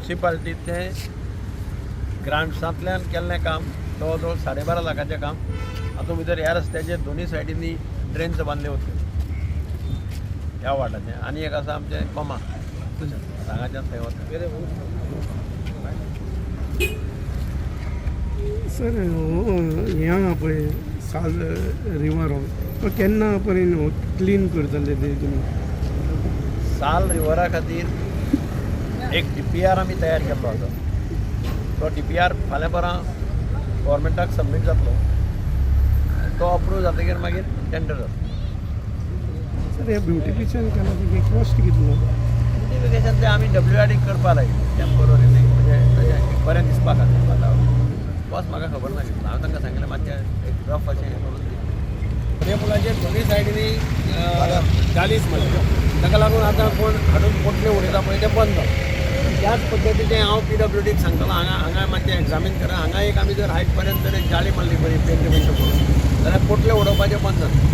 म्युन्सिपाल्टीचें ग्रांट्सांतल्यान केल्लें काम जवळ जवळ 12.5 लाखाचें काम. हातूंत भितर ह्या रस्त्याचे दोनूय सायडींनी ड्रेन्स बांदले वतले ह्या वाटाचे. आनी एक आसा आमचें कोमा हांगाच्यान थंय वता. सर हें आहा पळय साल रिवर तो केन्ना पर्यंत क्लीन करतले ते तुमी? साल रिवरा खातीर एक DPR आमी तयार केल्लो आसा. तो DPR फाल्यां परां गव्हर्मेंटाक सबमीट जातलो. तो अप्रूव जातकीर मागीर टेंडर जातलो. सर हे ब्युटिफिकेशन केला तेगे कॉस्ट कितलो? ब्युटिफिकेशन तें आमी WRD करपा लायलें टेम्पररी, म्हणजे बरें दिसपा खातीर वातावरण. बस म्हाका खबर ना घेतला. हांव तांकां सांगलें मातशें एक रफ अशें हें करून दी. पुलाचे दोनूय सायडीनी जालीच म्हणले, ताका लागून आतां कोण हाडून पोटले उडयता पळय ते बंद जाता. त्याच पद्दतीचें हांव PWDक सांगतलो हांगा मातशें एग्जामीन करा. हांगा एक आमी जर हायट पर्यंत जर एक जाळी मारली बरी पेंट करून जाल्यार पोटले उडोवपाचें बंद जाता.